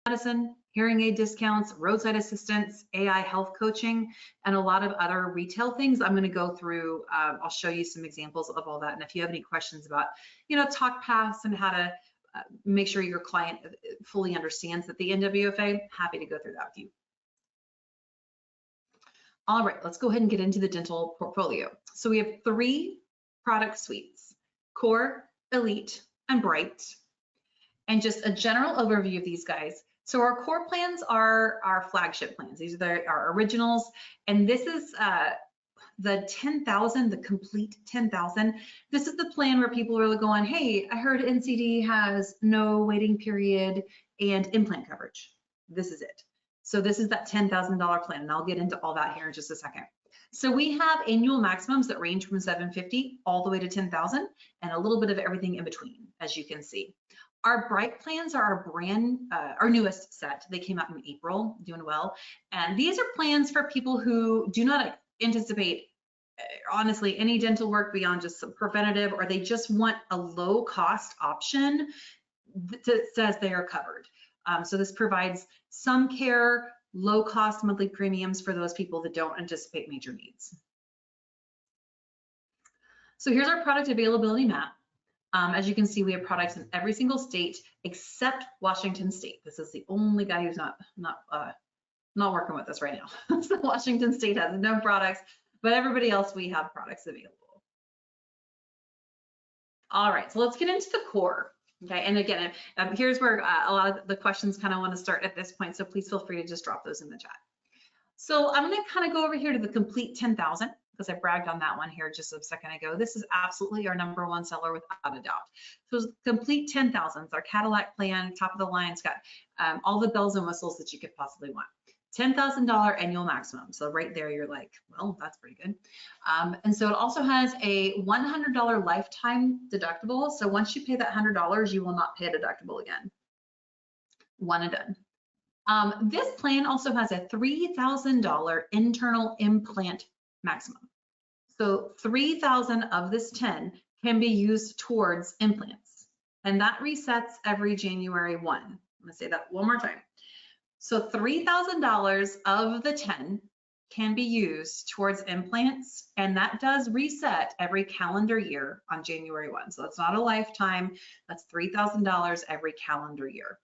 medicine, hearing aid discounts, roadside assistance, AI health coaching, and a lot of other retail things. I'm going to go through, I'll show you some examples of all that. And if you have any questions about, talk paths and how to make sure your client fully understands that the NWFA, happy to go through that with you. All right, let's go ahead and get into the dental portfolio. So we have 3 product suites: Core, Elite, and Bright. And just a general overview of these guys. So our core plans are our flagship plans. These are our originals. And this is the 10,000, the complete 10,000. This is the plan where people are going, hey, I heard NCD has no waiting period and implant coverage. This is it. So this is that $10,000 plan, and I'll get into all that here in just a second. So we have annual maximums that range from $750 all the way to $10,000, and a little bit of everything in between, as you can see. Our Bright plans are our newest set. They came out in April, doing well. And these are plans for people who do not anticipate, honestly, any dental work beyond just some preventative, or they just want a low cost option that says they are covered. So this provides some care, low cost monthly premiums for those people that don't anticipate major needs. So here's our product availability map. As you can see, we have products in every single state except Washington State. This is the only guy who's not working with us right now. So Washington State has no products, but everybody else, we have products available. All right, so let's get into the core. Okay, and again, here's where a lot of the questions kind of want to start at this point, so please feel free to just drop those in the chat. So I'm going to kind of go over here to the complete 10,000, because I bragged on that one here just a second ago. This is absolutely our #1 seller without a doubt. So complete 10,000, it's our Cadillac plan, top of the line. It's got all the bells and whistles that you could possibly want. $10,000 annual maximum. So right there, you're like, well, that's pretty good. And so it also has a $100 lifetime deductible. So once you pay that $100, you will not pay a deductible again. One and done. This plan also has a $3,000 internal implant maximum. So 3,000 of this 10 can be used towards implants. And that resets every January 1. I'm gonna say that one more time. So $3,000 of the 10 can be used towards implants, and that does reset every calendar year on January 1. So that's not a lifetime, that's $3,000 every calendar year.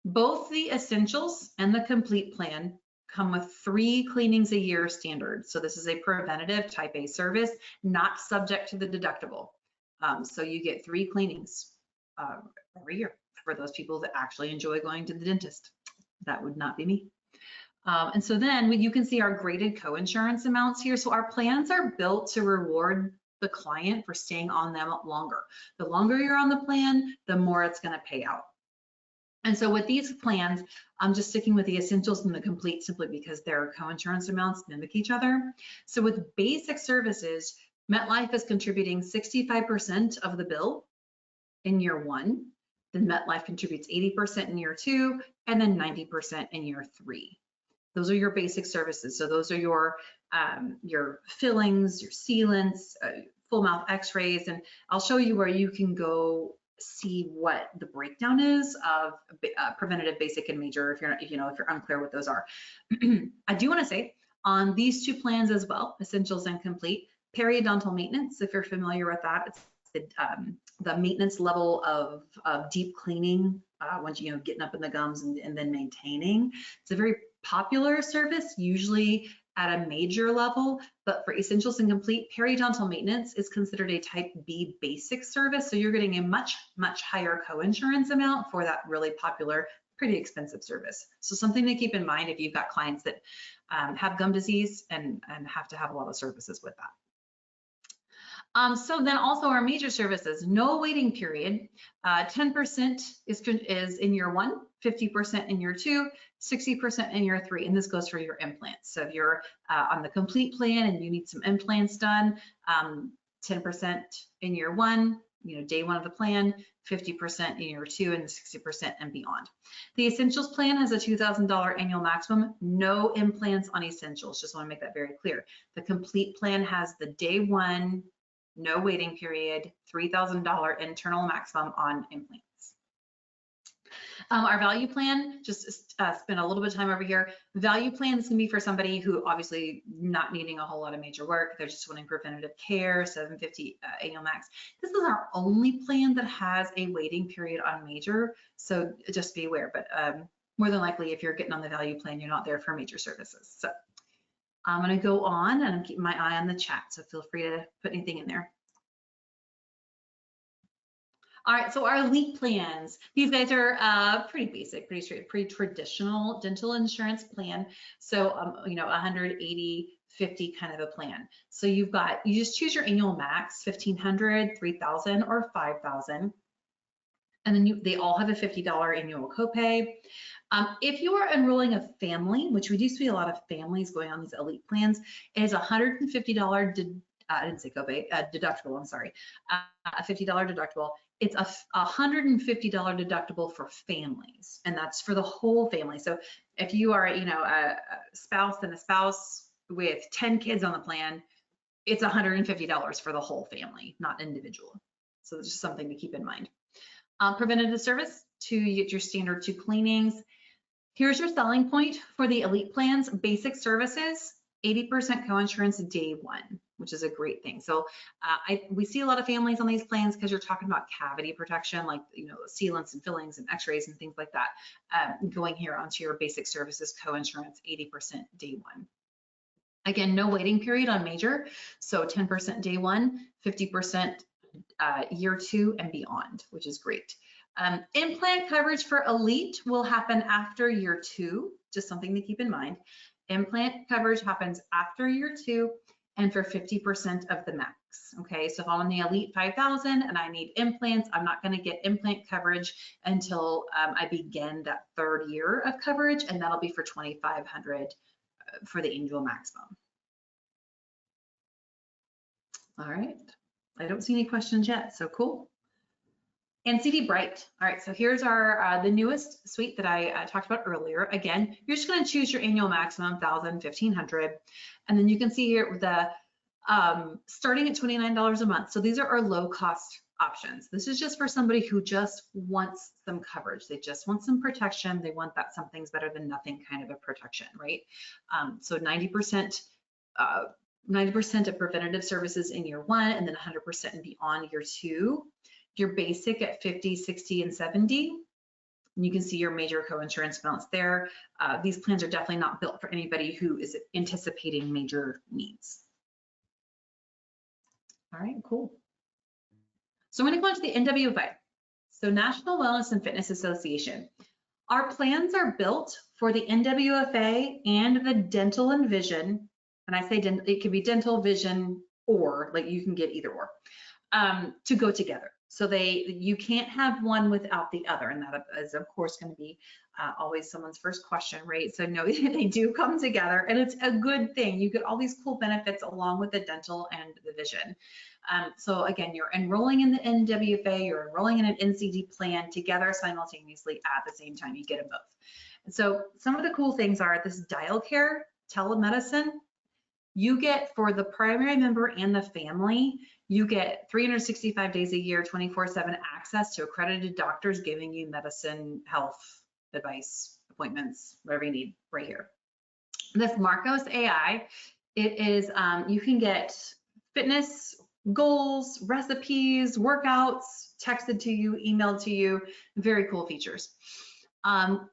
Both the Essentials and the Complete plan come with 3 cleanings a year standard. So this is a preventative type A service, not subject to the deductible. So you get 3 cleanings every year for those people that actually enjoy going to the dentist. That would not be me. And so then you can see our graded co-insurance amounts here. So our plans are built to reward the client for staying on them longer. The longer you're on the plan, the more it's going to pay out. And so with these plans, I'm just sticking with the Essentials and the Complete simply because their co-insurance amounts mimic each other. So with basic services, MetLife is contributing 65% of the bill in year 1. Then MetLife contributes 80% in year 2, and then 90% in year 3. Those are your basic services. So those are your fillings, your sealants, full mouth x-rays, and I'll show you where you can go see what the breakdown is of preventative, basic, and major if you're unclear what those are. I do want to say on these 2 plans as well, Essentials and Complete, periodontal maintenance, if you're familiar with that, it's the maintenance level of deep cleaning, once getting up in the gums and then maintaining. It's a very popular service, usually at a major level, but for Essentials and Complete, periodontal maintenance is considered a type B basic service. So you're getting a much, much higher co-insurance amount for that really popular, pretty expensive service. So something to keep in mind if you've got clients that have gum disease and have to have a lot of services with that. So then also our major services, no waiting period, 10% is in year 1, 50% in year 2, 60% in year 3, and this goes for your implants. So if you're on the Complete plan and you need some implants done, 10% in year 1, day 1 of the plan, 50% in year 2, and 60% and beyond. The Essentials plan has a $2,000 annual maximum, no implants on Essentials, just want to make that very clear. The Complete plan has the day 1, no waiting period, $3,000 internal maximum on implants. Our value plan, just spend a little bit of time over here. Value plan is gonna be for somebody who obviously not needing a whole lot of major work. They're just wanting preventative care, 750 annual max. This is our only plan that has a waiting period on major, so just be aware. But more than likely, if you're getting on the value plan, you're not there for major services. So I'm gonna go on and I'm keeping my eye on the chat, so feel free to put anything in there. All right, so our elite plans, these guys are pretty basic, pretty straight, pretty traditional dental insurance plan. So, you know, 180, 50 kind of a plan. So you just choose your annual max, 1,500, 3,000, or 5,000. And then they all have a $50 annual copay. If you are enrolling a family, which we do see a lot of families going on these elite plans, it is $150 I didn't say copay, deductible, I'm sorry, a $50 deductible. It's a $150 deductible for families, and that's for the whole family. So if you are, you know, a spouse and a spouse with 10 kids on the plan, it's $150 for the whole family, not individual. So it's just something to keep in mind. Preventative service, you get your standard 2 cleanings. Here's your selling point for the elite plans. Basic services, 80% coinsurance day 1, which is a great thing. So we see a lot of families on these plans because you're talking about cavity protection, like, you know, sealants and fillings and x-rays and things like that. Going here onto your basic services coinsurance, 80% day 1. Again, no waiting period on major. So 10% day 1, 50% year 2 and beyond, which is great. Implant coverage for elite will happen after year 2, just something to keep in mind. Implant coverage happens after year 2 and for 50% of the max. Okay, so if I'm on the elite 5,000 and I need implants, I'm not going to get implant coverage until I begin that 3rd year of coverage, and that'll be for 2,500 for the annual maximum. All right, I don't see any questions yet, so cool. NCD Bright. All right, so here's our the newest suite that I talked about earlier. Again, you're just going to choose your annual maximum, 1,000, 1,500, and then you can see here the starting at $29 a month. So these are our low cost options. This is just for somebody who just wants some coverage. They just want some protection. They want that something's better than nothing kind of a protection, right? So 90% of preventative services in year 1, and then 100% and beyond year 2. Your basic at 50, 60, and 70. And you can see your major coinsurance balance there. These plans are definitely not built for anybody who is anticipating major needs. All right, cool. So I'm going to go on to the NWFA. So National Wellness and Fitness Association. Our plans are built for the NWFA and the dental and vision. And I say it could be dental, vision, or like you can get either or, to go together. So you can't have one without the other, and that is of course going to be always someone's first question, right? So no, they do come together, and it's a good thing. You get all these cool benefits along with the dental and the vision. So again, you're enrolling in the NWFA, you're enrolling in an NCD plan together simultaneously at the same time. You get them both. And so some of the cool things are this dial care telemedicine. You get, for the primary member and the family, you get 365 days a year, 24/7 access to accredited doctors giving you medicine, health advice, appointments, whatever you need right here. This Marcos AI, it is, you can get fitness goals, recipes, workouts, texted to you, emailed to you, very cool features.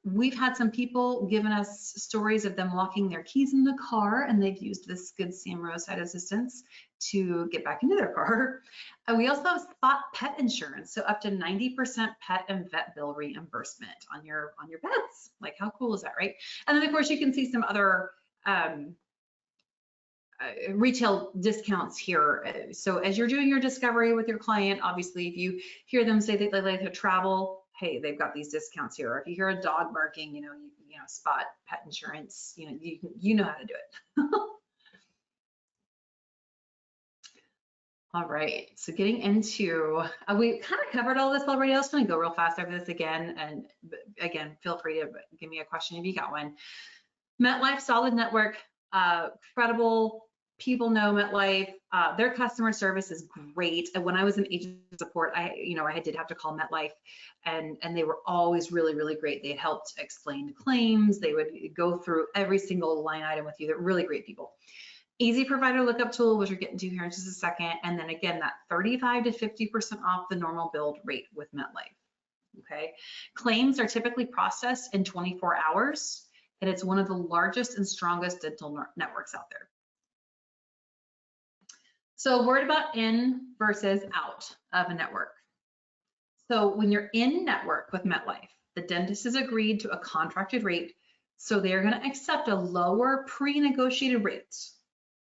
We've had some people giving us stories of them locking their keys in the car, and they've used this Good Sam roadside assistance to get back into their car. We also have spot pet insurance, so up to 90% pet and vet bill reimbursement on your pets. Like, how cool is that, right? And then of course you can see some other retail discounts here. So as you're doing your discovery with your client, obviously if you hear them say that they like to travel, hey, they've got these discounts here. Or if you hear a dog barking, you know, spot pet insurance, you know how to do it. All right, so getting into, we kind of covered all this already. I was going to go real fast over this again, and again, feel free to give me a question if you got one. MetLife Solid Network, credible, people know MetLife. Their customer service is great. And when I was in agent support, I did have to call MetLife, and they were always really, really great. They helped explain claims. They would go through every single line item with you. They're really great people. Easy provider lookup tool, which we're getting to here in just a second. And then again, that 35 to 50% off the normal billed rate with MetLife. Okay. Claims are typically processed in 24 hours, and it's one of the largest and strongest dental networks out there. So a word about in versus out of a network. So when you're in network with MetLife, the dentist has agreed to a contracted rate, so they're going to accept a lower pre-negotiated rate,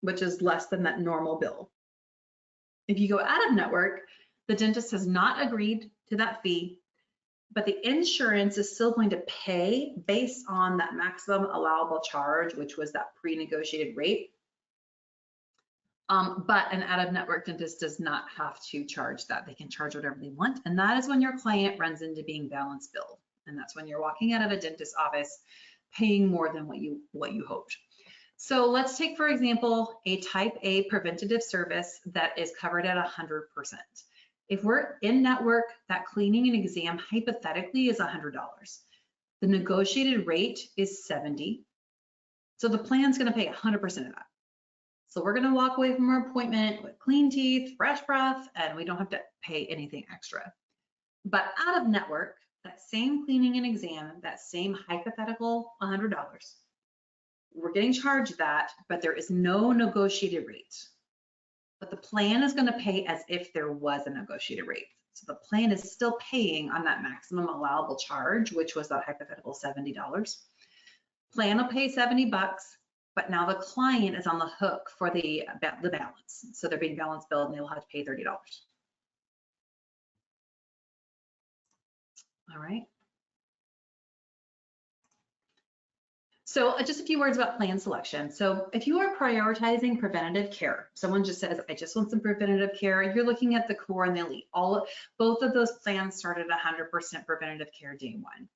which is less than that normal bill. If you go out of network, the dentist has not agreed to that fee, but the insurance is still going to pay based on that maximum allowable charge, which was that pre-negotiated rate. But an out-of-network dentist does not have to charge that. They can charge whatever they want, and that is when your client runs into being balance billed, and that's when you're walking out of a dentist's office paying more than what you hoped. So let's take, for example, a type A preventative service that is covered at 100%. If we're in network, that cleaning and exam hypothetically is $100. The negotiated rate is $70. So the plan's going to pay 100% of that. So we're going to walk away from our appointment with clean teeth, fresh breath, and we don't have to pay anything extra. But out of network, that same cleaning and exam, that same hypothetical $100, we're getting charged that, but there is no negotiated rate. But the plan is going to pay as if there was a negotiated rate. So the plan is still paying on that maximum allowable charge, which was that hypothetical $70. Plan will pay $70, but now the client is on the hook for the balance. So they're being balance billed, and they will have to pay $30. All right. So just a few words about plan selection. So if you are prioritizing preventative care, someone just says, I just want some preventative care, you're looking at the core and the elite. Both of those plans start at 100% preventative care day one.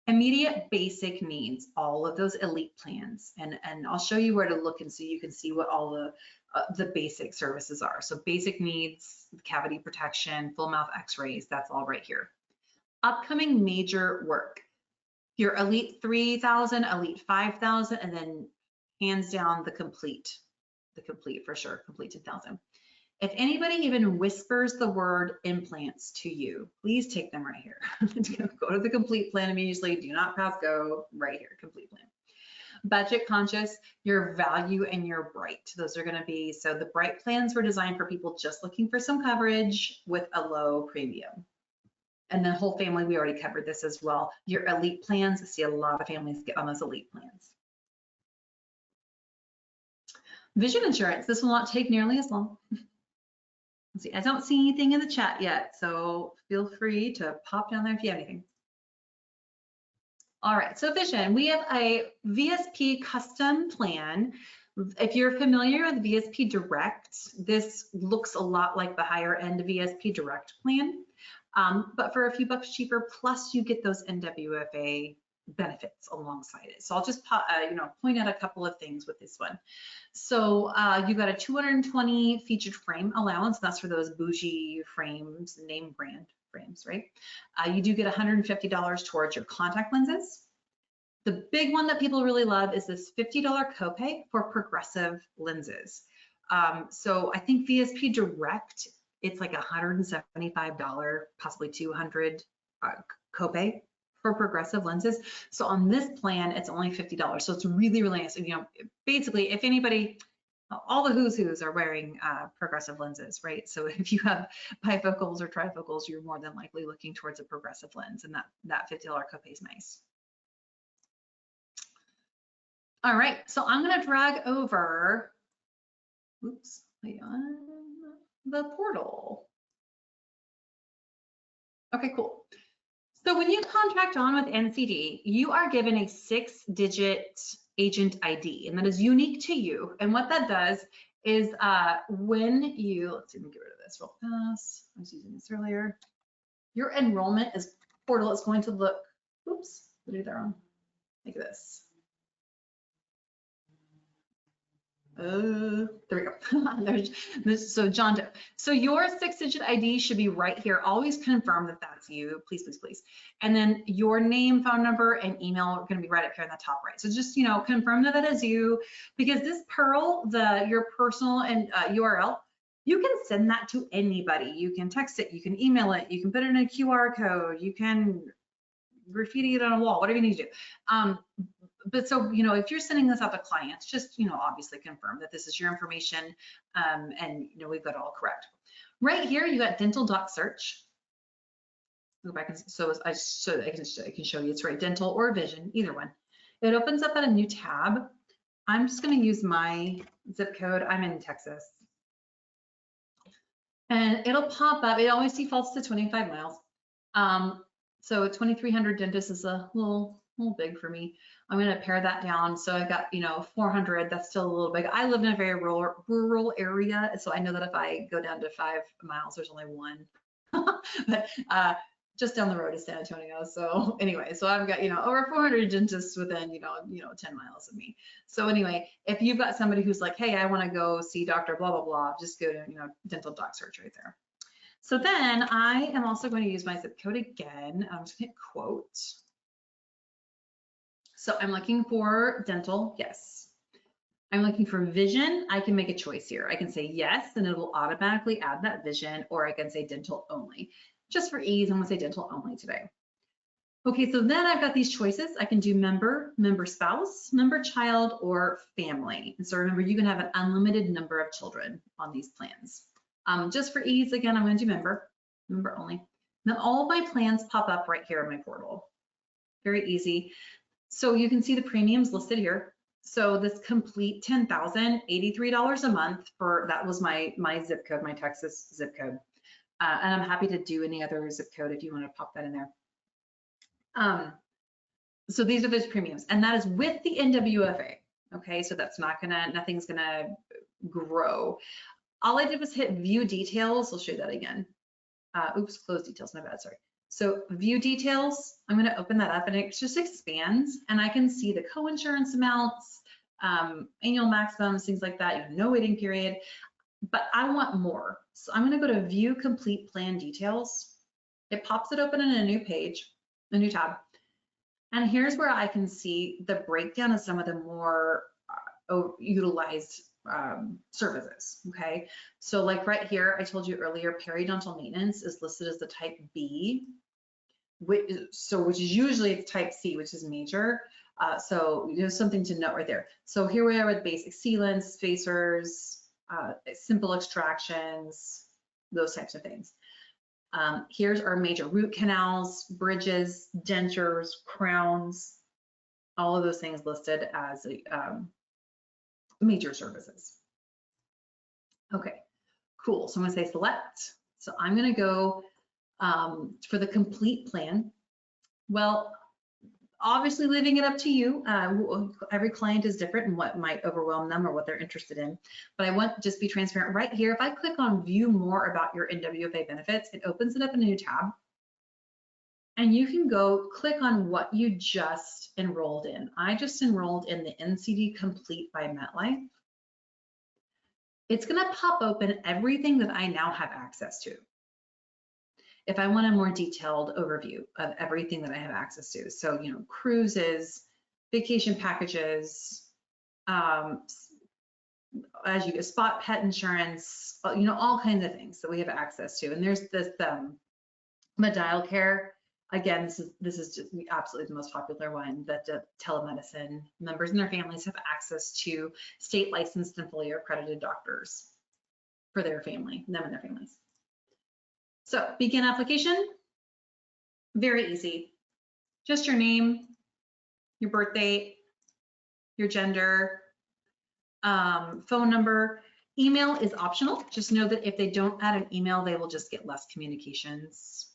Immediate basic needs, all of those elite plans. And I'll show you where to look and so you can see what all the basic services are. So basic needs, cavity protection, full mouth x-rays, that's all right here. Upcoming major work. Your elite 3,000, elite 5,000, and then hands down the complete for sure, complete 10,000. If anybody even whispers the word implants to you, please take them right here. Go to the complete plan immediately. Do not pass go, right here, complete plan. Budget conscious, your value and your bright. Those are gonna be, so the bright plans were designed for people just looking for some coverage with a low premium. And then whole family, we already covered this as well. Your elite plans, I see a lot of families get on those elite plans. Vision insurance, this will not take nearly as long. Let's see, I don't see anything in the chat yet, so feel free to pop down there if you have anything. All right, so vision, we have a VSP custom plan. If you're familiar with VSP Direct, this looks a lot like the higher end VSP Direct plan. But for a few bucks cheaper, plus you get those NWFA benefits alongside it. So I'll just point out a couple of things with this one. So you got a 220 featured frame allowance. That's for those bougie frames, name brand frames, right? You do get $150 towards your contact lenses. The big one that people really love is this $50 copay for progressive lenses. So I think VSP Direct, it's like $175, possibly $200 copay for progressive lenses. So on this plan, it's only $50. So it's really, really nice. You know, basically, if anybody, all the who's are wearing progressive lenses, right? So if you have bifocals or trifocals, you're more than likely looking towards a progressive lens, and that $50 copay is nice. All right, so I'm gonna drag over, oops, wait on, the portal. Okay, cool. So when you contract on with NCD, you are given a 6-digit agent ID, and that is unique to you. And what that does is when you, let's see, let me get rid of this real fast. I was using this earlier. Your enrollment portal is going to look, oops, I did that wrong. Like this. There we go. So John Doe. So your 6-digit ID should be right here. Always confirm that that's you, please, please, please. And then your name, phone number, and email are going to be right up here in the top right. So just, confirm that that is you, because this Pearl, your personal and URL, you can send that to anybody. You can text it, you can email it, you can put it in a QR code, you can graffiti it on a wall, whatever you need to do. But so, if you're sending this out to clients, just, obviously confirm that this is your information, and, we've got it all correct. Right here, you got dental doc search. Go back and I can show you it's right, dental or vision, either one. It opens up at a new tab. I'm just going to use my zip code. I'm in Texas. And it'll pop up. It always defaults to 25 miles. So 2,300 dentists is a little big for me. I'm going to pare that down. So I've got, 400. That's still a little big. I live in a very rural area, so I know that if I go down to 5 miles, there's only one. But just down the road is San Antonio. So anyway, so I've got, over 400 dentists within, 10 miles of me. So anyway, if you've got somebody who's like, hey, I want to go see Dr. blah, blah, blah, just go to, dental doc search right there. So then I am also going to use my zip code again. I'm just going to hit quote. So I'm looking for dental, yes. I'm looking for vision. I can make a choice here. I can say yes, and it will automatically add that vision, or I can say dental only. Just for ease, I'm gonna say dental only today. Okay, so then I've got these choices. I can do member, member spouse, member child, or family. And so remember, you can have an unlimited number of children on these plans. Just for ease, again, I'm gonna do member, member only. Now all of my plans pop up right here in my portal. Very easy. So you can see the premiums listed here. So this complete $10,083 a month that was my zip code, my Texas zip code. And I'm happy to do any other zip code if you want to pop that in there. So these are those premiums, and that is with the NWFA. Okay, so that's nothing's gonna grow. All I did was hit view details. I'll show you that again. Oops, close details, my bad, sorry. So view details, I'm gonna open that up and it just expands, and I can see the co-insurance amounts, annual maximums, things like that, no waiting period, but I want more. So I'm gonna go to view complete plan details. It pops it open in a new page, a new tab. And here's where I can see the breakdown of some of the more utilized services, okay? So like right here, I told you earlier, periodontal maintenance is listed as the type B, which is usually type C, which is major. So there's something to note right there. So here we are with basic sealants, spacers, simple extractions, those types of things. Here's our major root canals, bridges, dentures, crowns, all of those things listed as major services. Okay, cool. So I'm gonna say select. So I'm gonna go for the complete plan. Well, obviously leaving it up to you. Every client is different and what might overwhelm them or what they're interested in. But I want to just be transparent right here. If I click on view more about your NWFA benefits, it opens it up in a new tab. And you can go click on what you just enrolled in. I just enrolled in the NCD Complete by MetLife. It's gonna pop open everything that I now have access to. If I want a more detailed overview of everything that I have access to. So, cruises, vacation packages, as you get spot pet insurance, all kinds of things that we have access to. And there's this Medial Care. Again, this is just absolutely the most popular one that telemedicine members and their families have access to state licensed and fully accredited doctors for their family, them and their families. So begin application, very easy. Just your name, your birth date, your gender, phone number. Email is optional. Just know that if they don't add an email, they will just get less communications.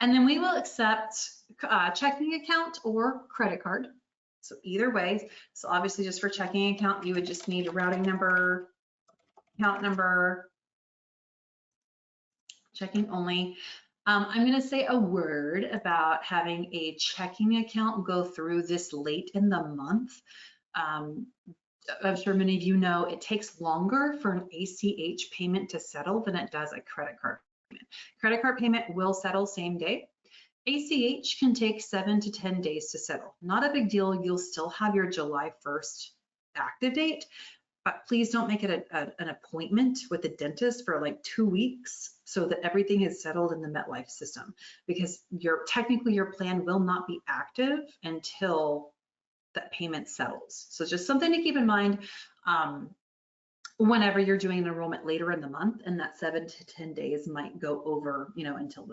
And then we will accept checking account or credit card. So either way, so obviously just for checking account, you would just need a routing number, account number, checking only. I'm going to say a word about having a checking account go through this late in the month. I'm sure many of you know, it takes longer for an ACH payment to settle than it does a credit card payment. Credit card payment will settle same day. ACH can take 7 to 10 days to settle. Not a big deal. You'll still have your July 1st active date, but please don't make it an appointment with the dentist for like 2 weeks so that everything is settled in the MetLife system, because technically your plan will not be active until that payment settles. So just something to keep in mind whenever you're doing an enrollment later in the month, and that 7 to 10 days might go over, until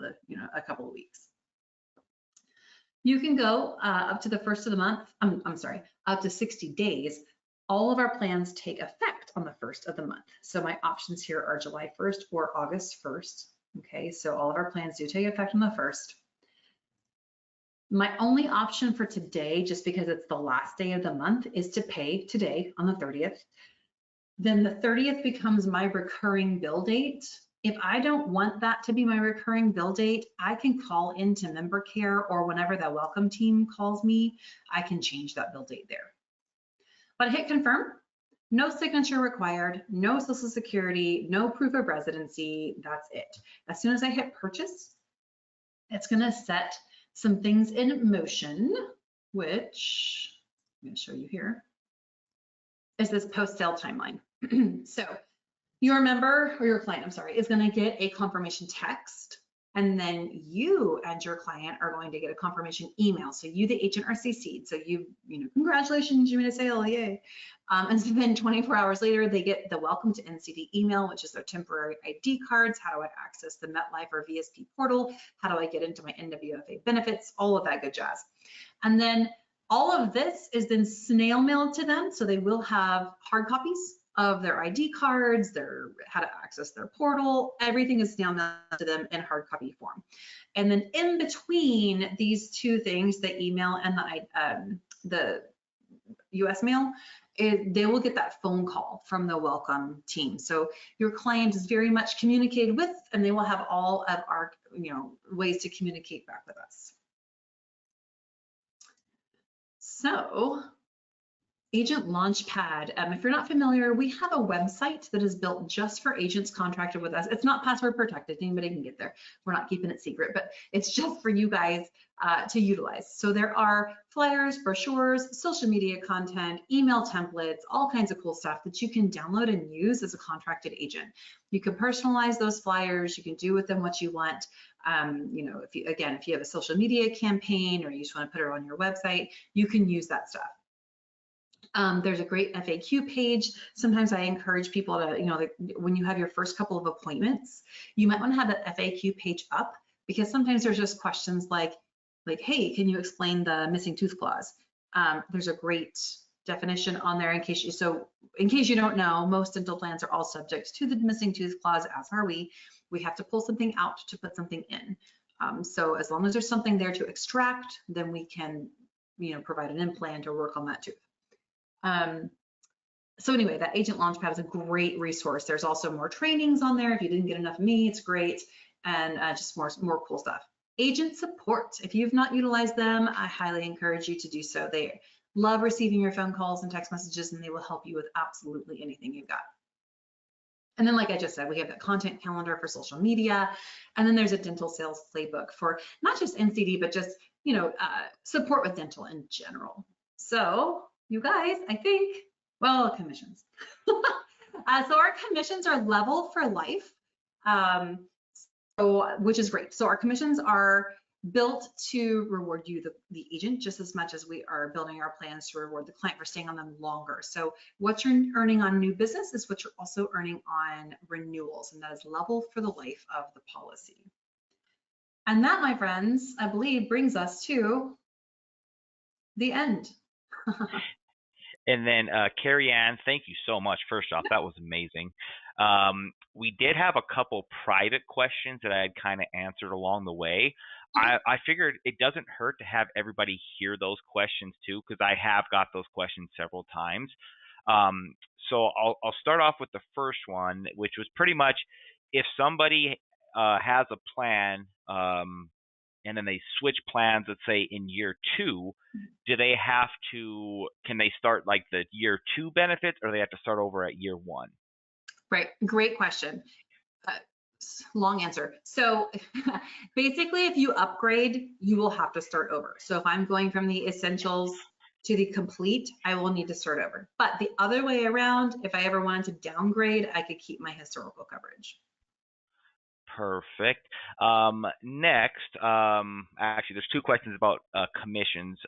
a couple of weeks. You can go up to the first of the month, I'm sorry, up to 60 days. All of our plans take effect on the first of the month. So my options here are July 1st or August 1st. Okay, so all of our plans do take effect on the 1st. My only option for today, just because it's the last day of the month, is to pay today on the 30th. Then the 30th becomes my recurring bill date. If I don't want that to be my recurring bill date, I can call into member care, or whenever the welcome team calls me, I can change that bill date there. But hit confirm, no signature required, no social security, no proof of residency, that's it. As soon as I hit purchase, it's gonna set some things in motion, which I'm gonna show you here, is this post-sale timeline. So your member, or your client, I'm sorry, is gonna get a confirmation text, and then you and your client are going to get a confirmation email. So you, the agent, are CC'd. So congratulations, you made a sale, yay. And so then 24 hours later, they get the welcome to NCD email, which is their temporary ID cards. How do I access the MetLife or VSP portal? How do I get into my NWFA benefits? All of that good jazz. And then all of this is then snail mailed to them. So they will have hard copies of their ID cards, how to access their portal. Everything is snail mailed to them in hard copy form. And then in between these two things, the email and the US mail, they will get that phone call from the welcome team. So your client is very much communicated with, and they will have all of our ways to communicate back with us. So Agent Launchpad, if you're not familiar, we have a website that is built just for agents contracted with us. It's not password protected, anybody can get there. We're not keeping it secret, but it's just for you guys to utilize. So there are flyers, brochures, social media content, email templates, all kinds of cool stuff that you can download and use as a contracted agent. You can personalize those flyers, you can do with them what you want. If you have a social media campaign or you just want to put it on your website, you can use that stuff. There's a great FAQ page. Sometimes I encourage people to, when you have your first couple of appointments, you might want to have that FAQ page up, because sometimes there's just questions like, hey, can you explain the missing tooth clause? There's a great definition on there in case you don't know, most dental plans are all subject to the missing tooth clause, as are we. We have to pull something out to put something in. So as long as there's something there to extract, then we can, provide an implant or work on that tooth. So anyway, that Agent Launchpad is a great resource. There's also more trainings on there. If you didn't get enough of me, it's great. And just more cool stuff. Agent support, if you've not utilized them, I highly encourage you to do so. They love receiving your phone calls and text messages, and they will help you with absolutely anything you've got. And then, like I just said, we have the content calendar for social media. And then there's a dental sales playbook for not just NCD, but just, support with dental in general. So you guys, I think, well, commissions. So our commissions are level for life, which is great. So our commissions are built to reward you, the agent, just as much as we are building our plans to reward the client for staying on them longer. So what you're earning on new business is what you're also earning on renewals, and that is level for the life of the policy. And that, my friends, I believe brings us to the end. And then Carrie Ann, thank you so much. First off, that was amazing. We did have a couple private questions that I had kind of answered along the way. I figured it doesn't hurt to have everybody hear those questions too, because I have got those questions several times. So I'll start off with the first one, which was pretty much, if somebody has a plan and then they switch plans, let's say in year 2, can they start like the year 2 benefits, or they have to start over at year 1? Right, great question. Uh, Long answer. So basically, if you upgrade, you will have to start over. So if I'm going from the essentials to the complete, I will need to start over. But the other way around, if I ever wanted to downgrade, I could keep my historical coverage. Perfect. Next, actually, there's 2 questions about commissions.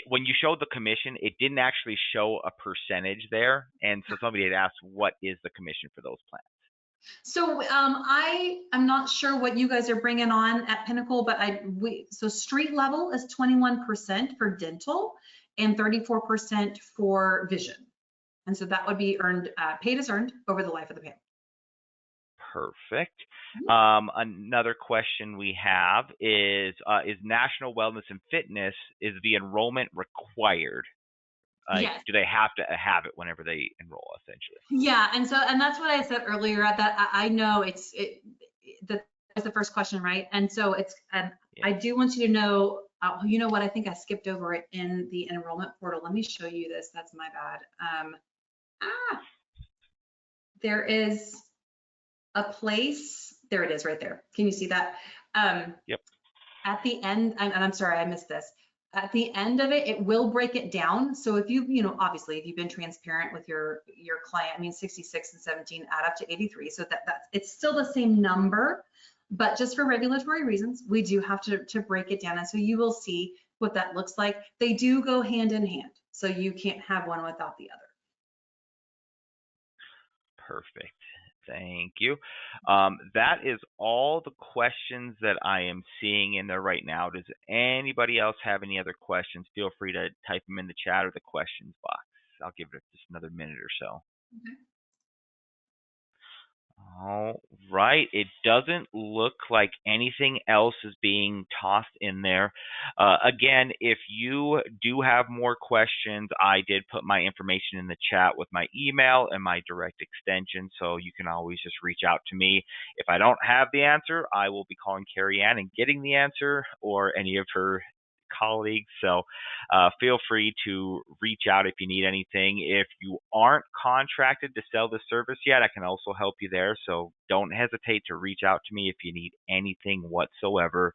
When you showed the commission, it didn't actually show a percentage there, and so somebody had asked, what is the commission for those plans? So I am not sure what you guys are bringing on at Pinnacle, but so street level is 21% for dental and 34% for vision. And so that would be earned, paid as earned over the life of the panel. Perfect. Another question we have is National Wellness and Fitness, is the enrollment required? Like, Yes. do they have to have it whenever they enroll, essentially? Yeah, and that's what I said earlier. At that, I know that was the first question, right? And so Yeah. I do want you to know. You know what? I think I skipped over it in the enrollment portal. Let me show you this. That's my bad. There is a place. There it is, right there. Can you see that? Yep. At the end, and I'm sorry, I missed this. At the end of it, it will break it down. So if obviously, if you've been transparent with your client, I mean, 66 and 17 add up to 83. So that's it's still the same number, but just for regulatory reasons, we do have to break it down. And so you will see what that looks like. They do go hand in hand. So you can't have one without the other. Perfect. Thank you. That is all the questions that I am seeing in there right now. Does anybody else have any other questions? Feel free to type them in the chat or the questions box. I'll give it just another minute or so. Okay. All right. It doesn't look like anything else is being tossed in there. Again, if you do have more questions, I did put my information in the chat with my email and my direct extension, so you can always just reach out to me. If I don't have the answer, I will be calling Carrie Ann and getting the answer, or any of her colleagues. So feel free to reach out if you need anything. If you aren't contracted to sell the service yet, I can also help you there. So don't hesitate to reach out to me if you need anything whatsoever.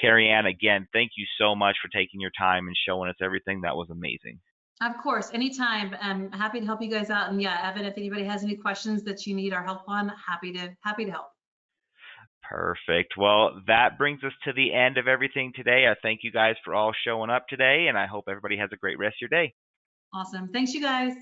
Carrie Ann, again, thank you so much for taking your time and showing us everything. That was amazing. Of course, anytime. I'm happy to help you guys out. And yeah, Evan, if anybody has any questions that you need our help on, happy to help. Perfect. Well, that brings us to the end of everything today. I thank you guys for all showing up today, and I hope everybody has a great rest of your day. Awesome. Thanks, you guys.